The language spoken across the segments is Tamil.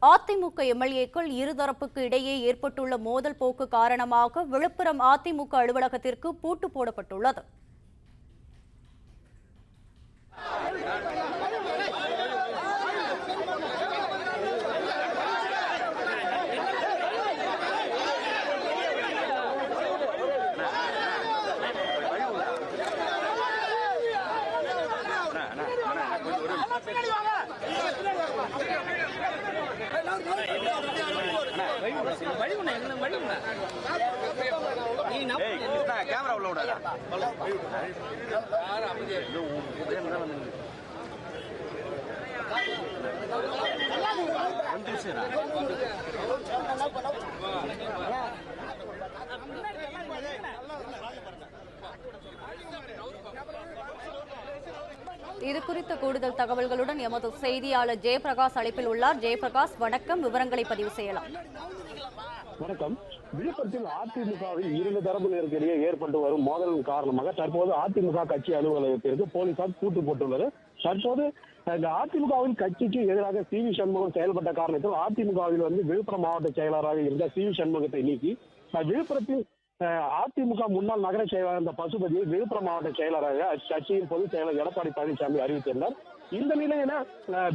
அதிமுக எம்எல்ஏக்கள் இருதரப்புக்கு இடையே ஏற்பட்டுள்ள மோதல் போக்கு காரணமாக விழுப்புரம் அதிமுக அலுவலகத்திற்கு பூட்டு போடப்பட்டுள்ளது. இது குறித்த கூடுதல் தகவல்களுடன் எமது செய்தியாளர் ஜெயபிரகாஷ் அழைப்பில் உள்ளார். ஜெயபிரகாஷ், வணக்கம். விவரங்களை பதிவு செய்யலாம். வணக்கம். விழுப்புரத்தில் அதிமுகவில் இரண்டு தரப்பினருக்கிடையே ஏற்பட்டு வரும் மோதலின் காரணமாக தற்போது அதிமுக கட்சி அலுவலகத்திற்கு போலீசார் பூட்டு போட்டுள்ளது. தற்போது இந்த அதிமுகவின் கட்சிக்கு எதிராக சி.வி. சண்முகம் செயல்பட்ட காரணத்தில் அதிமுகவில் விழுப்புரம் மாவட்ட செயலாளராக இருந்த சி.வி. சண்முகத்தை நீக்கி விழுப்புரத்தில் அதிமுக முன்னாள் நகர செயலாளர் இந்த பசுபதியை விழுப்புரம் மாவட்ட செயலராக கட்சியின் பொதுச் செயலர் எடப்பாடி பழனிசாமி அறிவித்திருந்தார். இந்த நிலையில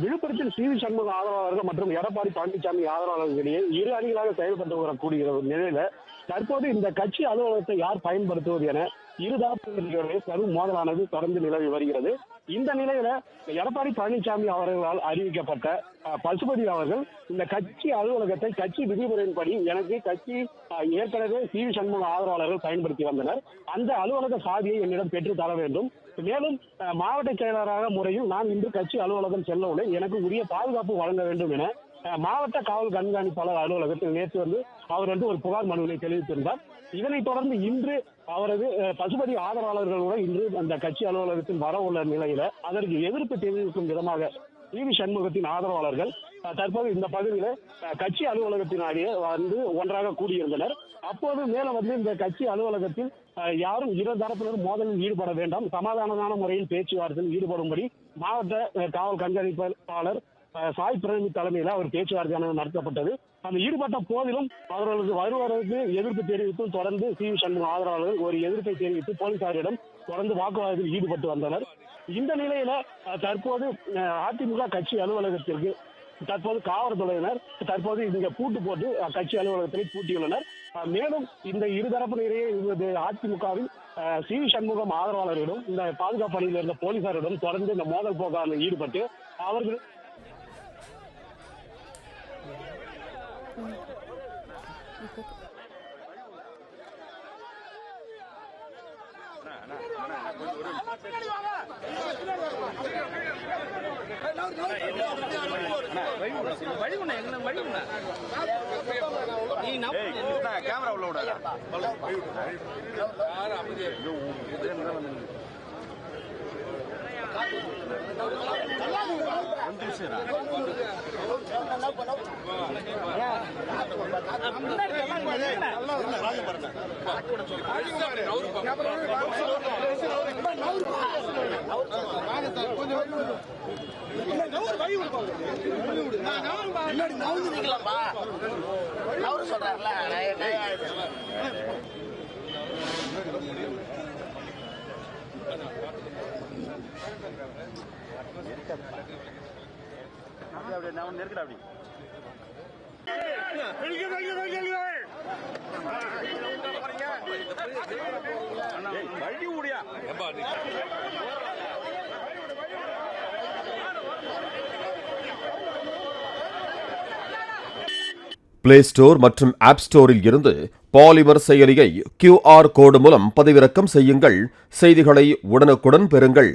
விழுப்புரத்தில் சி.வி. சண்முகம் ஆதரவாளர்கள் மற்றும் எடப்பாடி பழனிசாமி ஆதரவாளர்களிடையே இரு அணிகளாக செயல்பட்டு வரக்கூடிய நிலையில தற்போது இந்த கட்சி அலுவலகத்தை யார் பயன்படுத்துவது என இருதரப்பினரிடையே கடும் மோதலானது தொடர்ந்து நிலவி வருகிறது. இந்த நிலையில எடப்பாடி பழனிசாமி அவர்களால் அறிவிக்கப்பட்ட பசுபதி அவர்கள் இந்த கட்சி அலுவலகத்தை கட்சி விதிமுறையின்படி எனக்கு கட்சி ஏற்கனவே சி.வி. சண்முக ஆதரவாளர்கள் பயன்படுத்தி வந்தனர், அந்த அலுவலக சாவியை என்னிடம் பெற்று தர வேண்டும். மேலும் மாவட்ட செயலராக முறையில் நான் இன்று கட்சி அலுவலகம் செல்லவுடன் எனக்கு உரிய பாதுகாப்பு வழங்க வேண்டும் என மாவட்ட காவல் கண்காணிப்பாளர் அலுவலகத்தில் நேற்று அவர் ஒரு புகார் மனுவினை தெரிவித்திருந்தார். இதனைத் தொடர்ந்து இன்று அவரது பசுபதி ஆதரவாளர்களுடன் இன்று அந்த கட்சி அலுவலகத்தில் வர உள்ள நிலையில அதற்கு எதிர்ப்பு தெரிவிக்கும் விதமாக சி.வி. சண்முகத்தின் ஆதரவாளர்கள் தற்போது இந்த பகுதியில கட்சி அலுவலகத்தினாலேயே ஒன்றாக கூடியிருந்தனர். அப்போது மேலும் இந்த கட்சி அலுவலகத்தில் யாரும் இரு தரப்பினரும் மோதலில் ஈடுபட வேண்டாம், சமாதானமான முறையில் பேச்சுவார்த்தையில் ஈடுபடும்படி மாவட்ட காவல் கண்காணிப்பாளர் சாய் பிரேமி தலைமையில அவர் பேச்சுவார்த்தையானது நடத்தப்பட்டது. அந்த ஈடுபட்ட போதிலும் அவர்களுக்கு வருவதற்கு எதிர்ப்பு தெரிவித்து தொடர்ந்து சி.வி. சண்முக ஆதரவாளர்கள் ஒரு எதிர்ப்பை தெரிவித்து போலீசாரிடம் தொடர்ந்து வாக்குவாதத்தில் ஈடுபட்டு வந்தனர். இந்த நிலையில தற்போது அதிமுக கட்சி அலுவலகத்திற்கு தற்போது காவல்துறையினர் தற்போது இங்க பூட்டு போட்டு கட்சி அலுவலகத்தை பூட்டியுள்ளனர். மேலும் இந்த இருதரப்பினரையே அதிமுகவில் சி.வி. சண்முகம் ஆதரவாளர்களிடம் இந்த பாதுகாப்பு பணியில் இருந்த போலீசாரிடம் தொடர்ந்து இந்த மோதல் போக்கான ஈடுபட்டு அவர்கள் கேமரா உள்ள விட நெருக்கடா அப்படி வழி ஊடியா பிளே ஸ்டோர் மற்றும் ஆப் ஸ்டோரில் இருந்து பாலிமர் செயலியை QR கோடு மூலம் பதிவிறக்கம் செய்யுங்கள். செய்திகளை உடனுக்குடன் பெறுங்கள்.